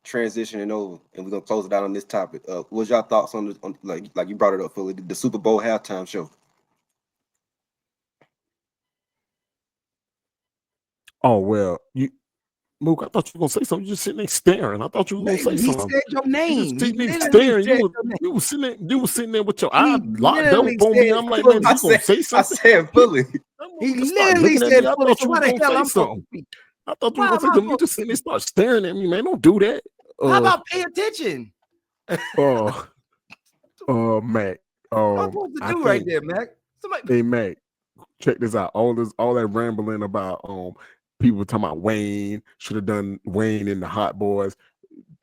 transitioning over, and we're gonna close it out on this topic. What's your thoughts on the like you brought it up, Philly, the Super Bowl halftime show? Oh well, you Mook, I thought you were gonna say something. You just sitting there staring. I thought you were gonna say He something. said your You just name. He sitting there literally staring. said your name. You was sitting there with your eye He locked literally up on me. said I'm like, man, is fully. he gonna say I something? said He, Philly. I'm he gonna start literally looking at me. said I fully. thought So you why was the gonna hell say I'm supposed to something. speak? I thought you were Why gonna am say I something. You supposed just sitting there start staring at me, man. Don't do that. How Uh about pay attention? uh Mac. What I'm supposed to I do right think there, Mac? Somebody hey Mac, check this out. All that rambling about people talking about Wayne should have done Wayne and the Hot Boys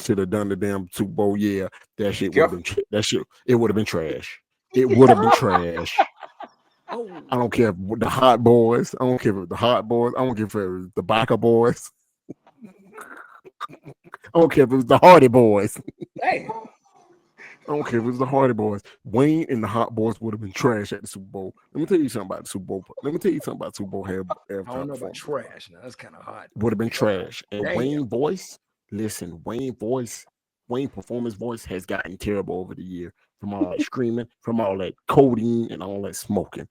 should have done the damn Super Bowl. Yeah, that shit would have Careful. been that shit. It would have been trash. It would have been trash. oh I don't care if the Hot Boys. I don't care if it was the Hot Boys. I don't care if it was the Biker Boys. I don't care if it was the Hardy Boys. Damn. I don't care if it was the Hardy Boys. Wayne and the Hot Boys would have been trash at the Super Bowl. Let me tell you something about the Super Bowl. Let me tell you something about Super Bowl I don't halftime know about performance. trash. Now that's kind of hot. Would have been trash. And Damn. Wayne voice, listen, Wayne performance voice has gotten terrible over the year from all that screaming, from all that codeine and all that smoking.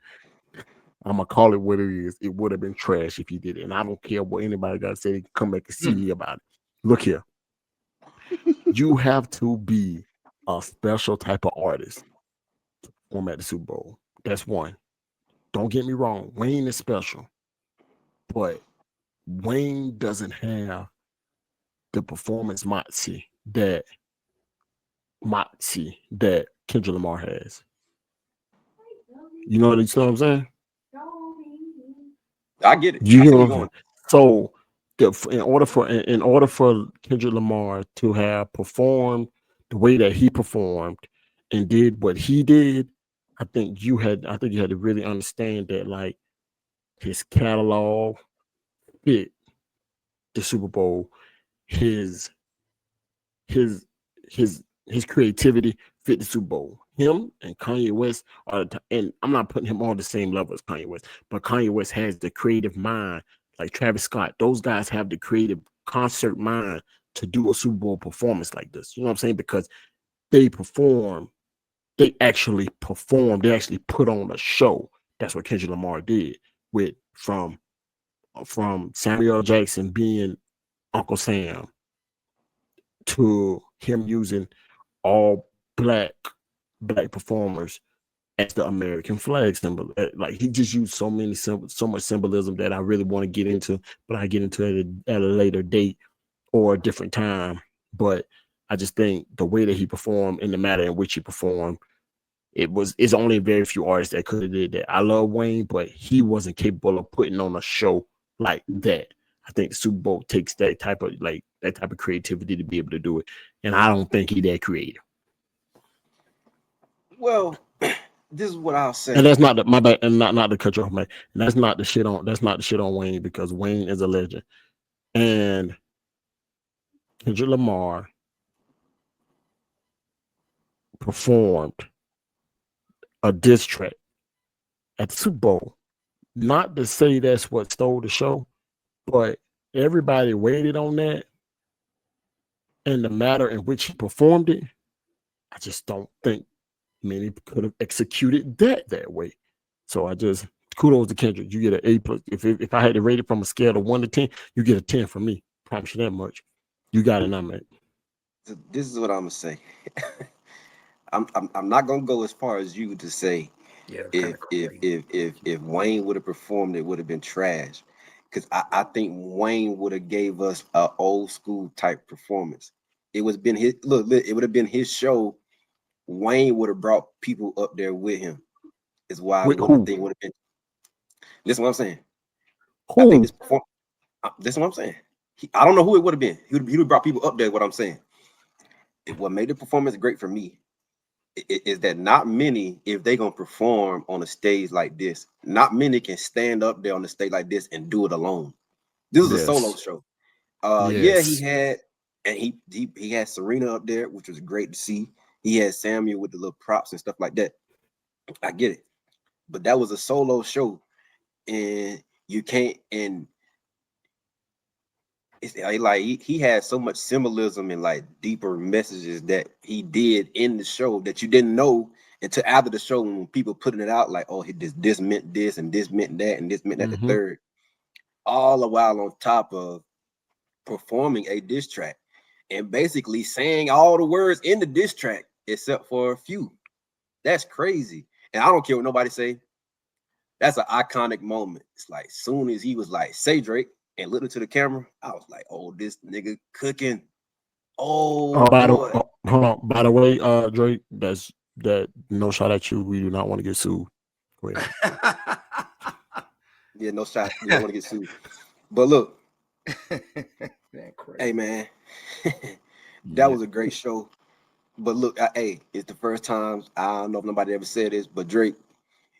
I'm gonna call it what it is. It would have been trash if he did it. And I don't care what anybody got to say. Come back and see Mm. me about it. Look here. You have to be a special type of artist to perform at the Super Bowl. That's one. Don't get me wrong. Wayne is special, but Wayne doesn't have the performance moxie that Kendrick Lamar has. You know what I'm saying? I get it. You I know see what where I'm you're saying? going. So in order for Kendrick Lamar to have performed the way that he performed and did what he did, I think you had to really understand that like his catalog fit the Super Bowl, his his his creativity fit the Super Bowl. Him and Kanye West and I'm not putting him on the same level as Kanye West, but Kanye West has the creative mind, like Travis Scott. Those guys have the creative concert mind to do a Super Bowl performance like this. You know what I'm saying? Because they perform, they actually put on a show. That's what Kendrick Lamar did with from Samuel L. Jackson being Uncle Sam to him using all black performers as the American flag symbol. Like he just used so much symbolism that I really want to get into, but I get into it at a later date or a different time. But I just think the way that he performed in the manner in which he performed, it's only very few artists that could have did that. I love Wayne, but he wasn't capable of putting on a show like that. I think the Super Bowl takes that type of creativity to be able to do it, and I don't think he that creative. Well, this is what I'll And say. that's not the, my bad, and not to cut you off, man. And that's not the shit on Wayne because Wayne is a legend, and Kendrick Lamar performed a diss track at the Super Bowl. Not to say that's what stole the show, but everybody waited on that, and the matter in which he performed it, I just don't think many could have executed that way. So I just kudos to Kendrick. You get an A plus. If I had to rate it from a scale of 1 to 10, you get a 10 from me. Promise you that much. You got it, now, man. This is what I'm gonna say. I'm not gonna go as far as you to say Yeah, kind if of if crazy. if if if Wayne would have performed, it would have been trash. Because I think Wayne would have gave us a old school type performance. It was been his look. It would have been his show. Wayne would have brought people up there with him. Is why With what the who? thing would have been. Listen, what I'm saying. I think Who? this perform. Listen, what I'm saying. I don't know who it would have been. He would have brought people up there. What I'm saying. What made the performance great for me is that not many, if they gonna perform on a stage like this, not many can stand up there on the stage like this and do it alone. This is a solo Yes. show. Yeah, he Yes. had and he had Serena up there, which was great to see. He had Samuel with the little props and stuff like that. I get it, but that was a solo show, and you can't. And it's like he had so much symbolism and like deeper messages that he did in the show that you didn't know until after the show when people putting it out like, oh, this meant this and this meant that and this meant that the third. All the while on top of performing a diss track and basically saying all the words in the diss track except for a few. That's crazy. And I don't care what nobody say. That's an iconic moment. It's like soon as he was like, say Drake, and looked into the camera, I was like, oh, this nigga cooking. Oh, boy. Hold on. By the way, Drake, that no shot at you. We do not want to get sued. Go ahead. Yeah, no shot. We don't want to get sued. But look, Man, crazy. hey man, that was a great show. But look, hey, it's the first time, I don't know if nobody ever said this, but Drake,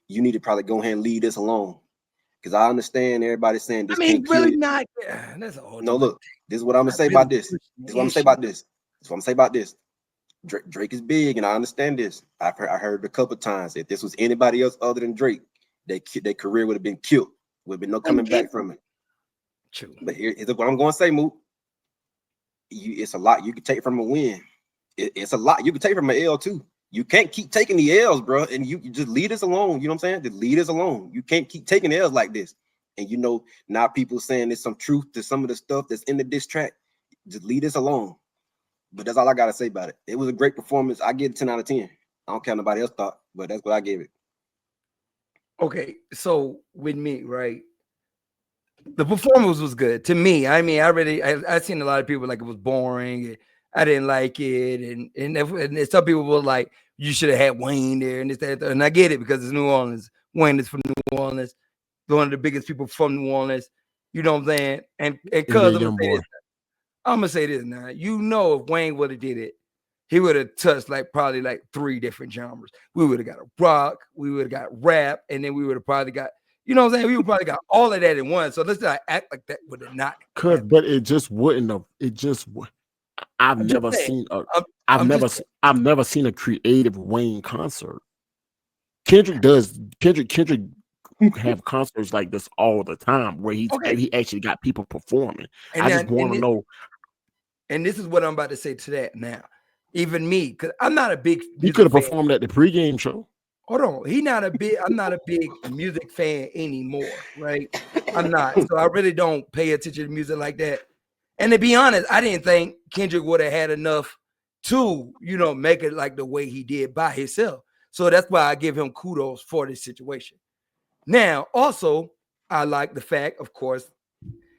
you need to probably go ahead and leave this alone. Because I understand everybody saying this can't kill really you. not. Yeah, that's all. No, look, this is what I'm gonna say about this. This is what I'm gonna say about this. This is what I'm gonna say about this. Drake is big, and I understand this. I heard a couple times if this was anybody else other than Drake, their career would have been killed. Would have been no coming back from it. True. But here's what I'm gonna say, Moot. It's a lot you can take from a win. It's a lot you can take from an L too. You can't keep taking the L's, bro, and you just leave us alone. You know what I'm saying? Just leave us alone. You can't keep taking L's like this. And you know, now people saying there's some truth to some of the stuff that's in the diss track. Just leave us alone. But that's all I gotta say about it. It was a great performance. I give it 10 out of 10. I don't care what nobody else thought, but that's what I gave it. Okay, so with me, right? The performance was good to me. I mean, I seen a lot of people like it was boring. And I didn't like it, and some people were like, you should have had Wayne there, and this, that, and I get it because it's New Orleans. Wayne is from New Orleans, one of the biggest people from New Orleans. You know what I'm saying? And cuz I'm gonna say this now. You know, if Wayne would have did it, he would have touched probably 3 different genres. We would have got a rock, we would have got rap, and then we would have probably got, you know what I'm saying? We would probably got all of that in one. So let's not act like that would have not. But it just wouldn't have. It just. I've never seen a creative Wayne concert. Kendrick have concerts like this all the time where he actually got people performing. And I just want to know. And this is what I'm about to say to that now. Even me, because I'm not a big. He could have performed at the pregame show. Hold on, I'm not a big music fan anymore, right? I'm not. So I really don't pay attention to music like that. And to be honest, I didn't think Kendrick would have had enough to, make it like the way he did by himself. So that's why I give him kudos for this situation. Now, also, I like the fact, of course,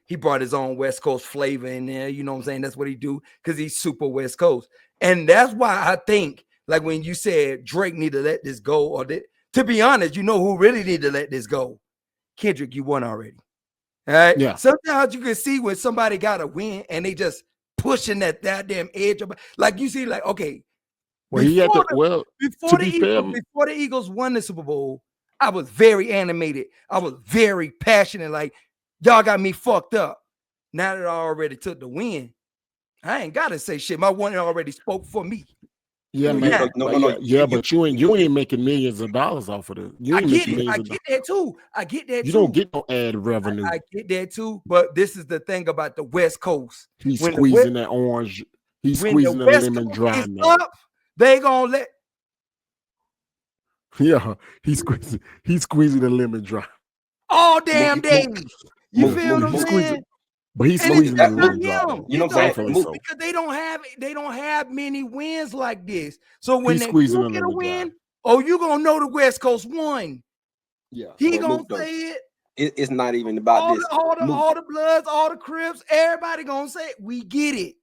he brought his own West Coast flavor in there. You know what I'm saying? That's what he do because he's super West Coast. And that's why I think, like when you said Drake need to let this go, to be honest, you know who really need to let this go? Kendrick, you won already. All right. Yeah. Sometimes you can see when somebody got a win and they just pushing that damn edge. Like you see, like, okay. Well, before the Eagles won the Super Bowl, I was very animated. I was very passionate. Like, y'all got me fucked up. Now that I already took the win, I ain't gotta say shit. My one already spoke for me. Yeah, man. But you ain't making millions of dollars off of it. I get that too. You don't get no ad revenue. I get that too. But this is the thing about the West Coast. He's squeezing that orange. He's squeezing the lemon dry. They gonna let. Yeah, he's squeezing the lemon dry. All damn days. You feel what I'm saying? But he's squeezing the lemon dry. You know what I'm saying? Because they don't have many wins like this. So when they do get a win, you gonna know the West Coast won. Yeah, he gonna say it. It's not even about this. All the Bloods, all the Crips, everybody gonna say it. We get it.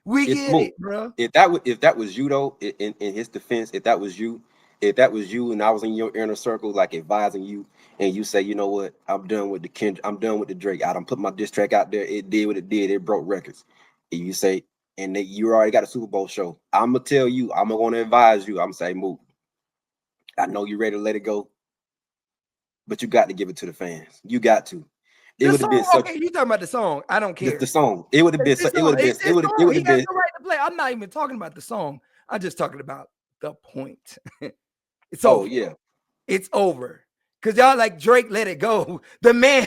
We get it, bro. If that was you though, in his defense, if that was you, and I was in your inner circle, like advising you, and you say, you know what, I'm done with the Kendrick, I'm done with the Drake. I done put my diss track out there. It did what it did. It broke records. And you say, and you already got a Super Bowl show. I'm gonna tell you, I'm gonna advise you. I'm gonna say, move. I know you're ready to let it go, but you got to give it to the fans. You got to. It would have been okay. You talking about the song? I don't care. The song. It would have been. It would have been. It would have been. He got the right to play. I'm not even talking about the song. I'm just talking about the point. It's over. Yeah, it's over. Cause y'all like Drake, let it go. The man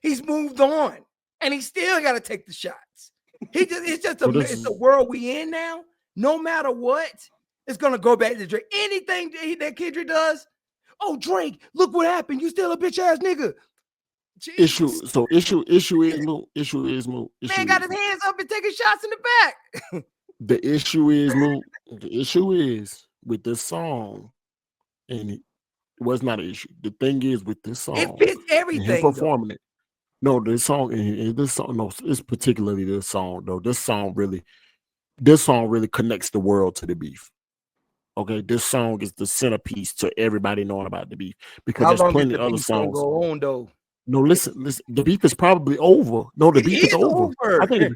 he's moved on. and he still got to take the shots. It's just it's the world we in now. No matter what, it's gonna go back to Drake. Anything that Kendrick does, oh Drake, look what happened. You still a bitch ass nigga. Issue is Moot. Man got his hands up and taking shots in the back. The issue is Moot. The issue is with this song, and it was not an issue. The thing is with this song, it fits everything. Performing it. No, this song, no, it's particularly this song though. This song really connects the world to the beef. Okay, this song is the centerpiece to everybody knowing about the beef because there's plenty of other songs. Go on though. No, listen. The beef is probably over. No, the beef is over. I think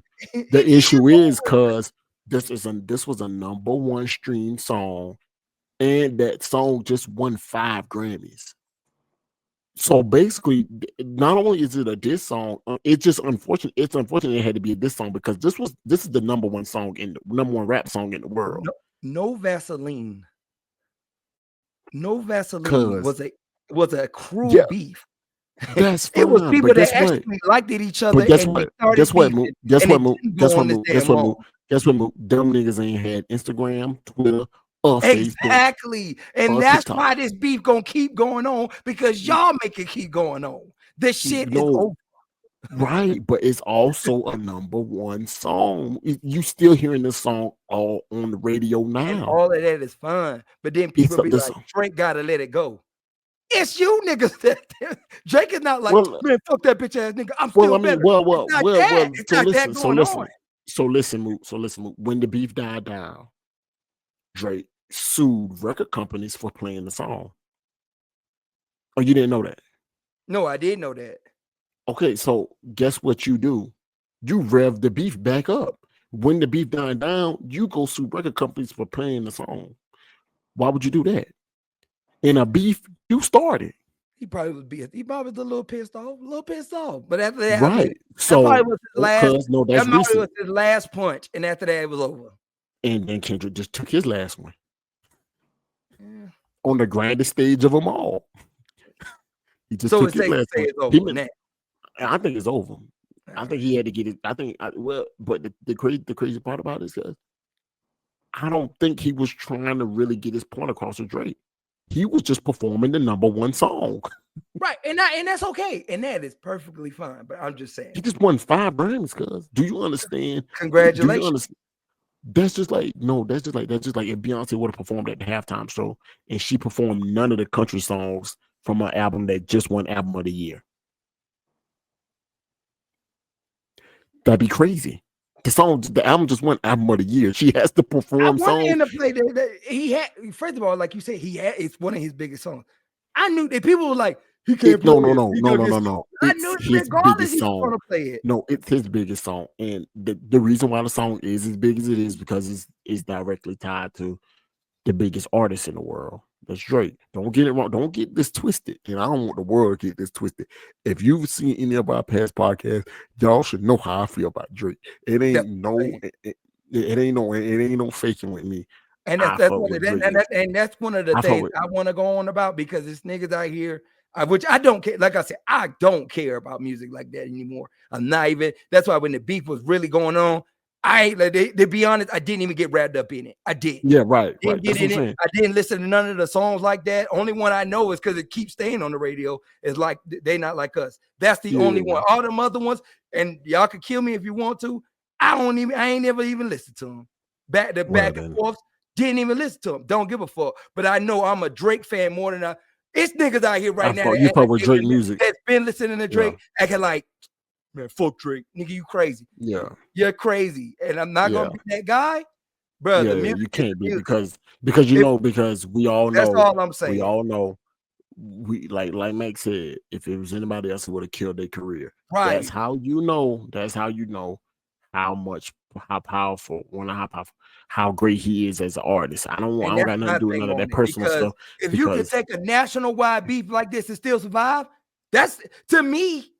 the issue is because this was a number 1 stream song, and that song just won 5 Grammys. So basically, not only is it a diss song, it's just unfortunate. It's unfortunate it had to be a diss song because this is the number 1 song number 1 rap song in the world. No Vaseline. No Vaseline was a cruel beef. That's fine, it was people that actually liked each other. Guess what? Dumb niggas ain't had Instagram, Twitter, or exactly. Facebook, and that's TikTok. why this beef gonna keep going on because y'all make it keep going on. This shit is over. Right, but it's also a number 1 song. You still hearing this song all on the radio now. And all of that is fun, but then people be like, Drake gotta let it go. It's you niggas that Drake is not like, man, fuck that bitch ass nigga. I'm still better. So listen, Moot. When the beef died down, Drake sued record companies for playing the song. Oh, you didn't know that? No, I did know that. Okay, so guess what you do? You rev the beef back up. When the beef died down, you go sue record companies for playing the song. Why would you do that? In a beef, you started. He probably was a little pissed off. But after that, right. I mean, so that was his last. That was his last punch, and after that, it was over. And then Kendrick just took his last one on the grandest stage of them all. He just took his last one. I think it's over. I think he had to get it. But the crazy part about it is because I don't think he was trying to really get his point across to Drake. He was just performing the number 1 song. Right. And that's okay. And that is perfectly fine. But I'm just saying. He just won 5 Grammys, cuz. Do you understand? Congratulations. That's just like if Beyonce would have performed at the halftime show and she performed none of the country songs from an album that just won Album of the Year. That'd be crazy. The album just won Album of the Year. She has to perform songs. First of all, like you said, it's one of his biggest songs. I knew that people were like, he can't play No. I knew his biggest song. Play it. No, it's his biggest song. And the reason why the song is as big as it is because it's directly tied to the biggest artist in the world. That's Drake. Don't get it wrong. Don't get this twisted. And I don't want the world to get this twisted. If you've seen any of our past podcasts, y'all should know how I feel about Drake. It ain't no faking with me. And that's one of the things I want to go on about because it's niggas out here, which I don't care. Like I said, I don't care about music like that anymore. I'm not even. That's why when the beef was really going on, to be honest, I didn't even get wrapped up in it. I did. Yeah, right. I didn't listen to none of the songs like that. Only one I know is because it keeps staying on the radio. Is like they not like us. That's the only one. All them other ones, and y'all can kill me if you want to. I ain't never even listened to them. Back and forth. Didn't even listen to them. Don't give a fuck. But I know I'm a Drake fan more than it's niggas out here right now. You fuck with Drake music. That's been listening to Drake, acting like, man, fuck Drake. Nigga, you crazy. Yeah. You're crazy. And I'm not going to be that guy. Bro, you can't be because we all know. That's all I'm saying. We all know. We like Max said, if it was anybody else, it would have killed their career. Right. That's how you know how powerful, how great he is as an artist. I don't got nothing to do with none of that personal stuff. If you can take a national wide beef like this and still survive, that's to me.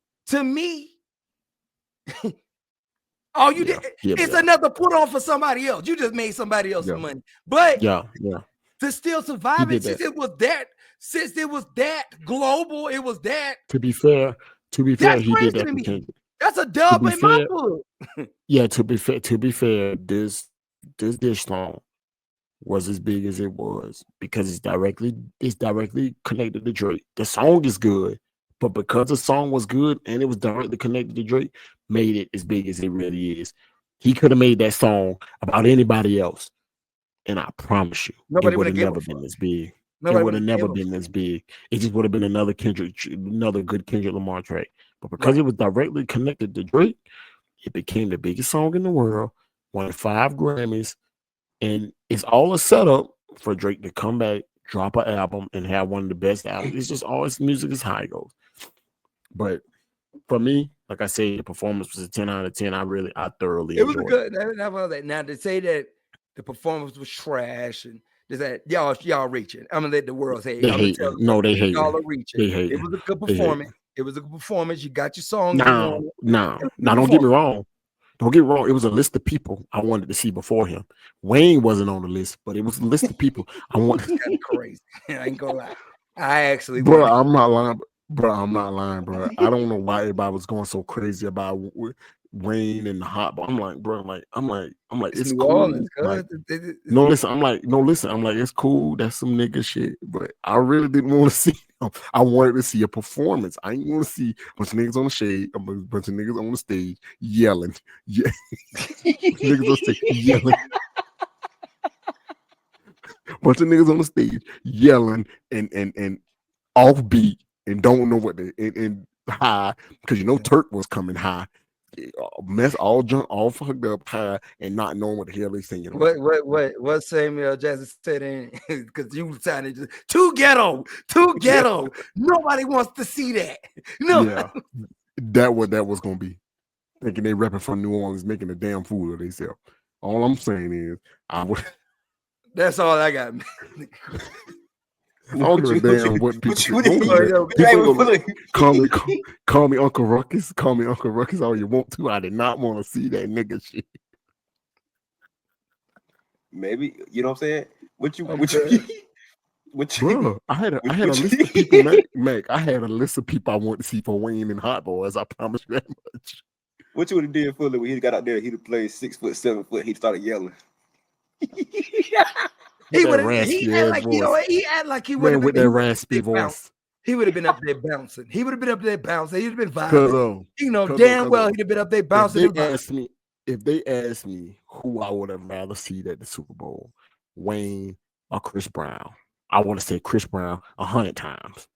All you did, it's another put on for somebody else. You just made somebody else some money. But to still survive it, since it was that global, it was that. To be fair, he did that for Kendrick. That's a dub be in my fair, book. yeah, to be fair, this dish song was as big as it was because it's directly connected to Drake. The song is good, but because the song was good and it was directly connected to Drake, made it as big as it really is. He could have made that song about anybody else, and I promise you, it Nobody would would have have given never a fuck. been as big. It Nobody would would have have never given a been fuck. as big. It just would have been another another good Kendrick Lamar track. But because Right. it was directly connected to Drake, it became the biggest song in the world, won 5 Grammys, and it's all a setup for Drake to come back, drop an album, and have one of the best albums. It's just all his music is how it goes. But for me, like I say, the performance was a 10 out of 10. I thoroughly It was a enjoyed it. good. Now to say that the performance was trash and that y'all reaching. I'm gonna let the world say. They I'm gonna tell hating. the No, world they y'all hating. are reaching. They It hating. was a good They hating. performance. It was a good performance. You got your songs you Now, wanted. now, It was a now, good don't get me performance. wrong. Don't get me wrong. It was a list of people I wanted to see before him. Wayne wasn't on the list, but it was a list of people I want. It's kind of crazy. I ain't gonna lie. I actually Bro, want. I'm not lying. Bro, I'm not lying, bro. I don't know why everybody was going so crazy about Wayne and the hot. But I'm like, bro, I'm like, It's it's New cool. Orleans, Like, cuz. no, listen. I'm like, no, listen. I'm like, it's cool. That's some nigga shit. But I really didn't want to see him. I wanted to see a performance. I didn't want to see a bunch of niggas on the shade, a bunch of niggas on the stage yelling. Yeah, niggas on the stage yelling. Bunch of niggas on the stage yelling and offbeat and don't know what they and high because Turk was coming high, mess all junk all fucked up high and not knowing what the hell they singing about. What Samuel Jackson said in because you sounded just too ghetto. Nobody wants to see that. No, Yeah, that was gonna be thinking they rapping from New Orleans, making a damn fool of themselves. All I'm saying is I would. That's all I got. I don't give a damn what people say. Don't do that. People People gonna call me Uncle Ruckus. Call me Uncle Ruckus all you want to. I did not want to see that nigga shit. Maybe you know what I'm saying. Bro, I had a list of people, Mac. I had a list of people I want to see for Wayne and Hot Boys. I promise you that much. What you would have did Fully when he got out there? He'd have played 6 foot, 7 foot. He started yelling. He would have. Raspy ass voice. He act like he would have with been that raspy voice. He would have been up there bouncing. He would have been up there bouncing. He'd have been vibing. Damn well he'd have been up there bouncing. If they asked me who I would have rather seen at the Super Bowl, Wayne or Chris Brown, I want to say Chris Brown 100 times.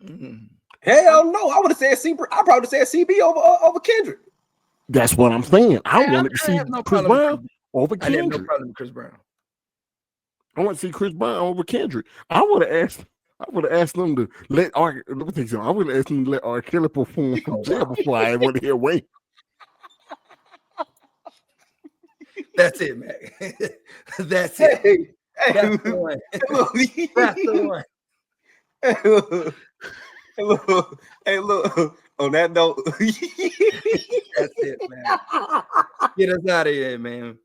Mm-hmm. Hell no, I would have said CB. I probably said CB over Kendrick. That's what I'm saying. I wanted to see Chris Brown over Kendrick. I have no problem with Chris Brown. I want to see Chris Brown over Kendrick. I would have asked them to let R. Let me think something. I would have asked them to let R. Kelly perform from jail before I want to hear Wayne. That's it, man. That's it. Hey, that's the one. That's the one. Hey, look. On that note, that's it, man. Get us out of here, man.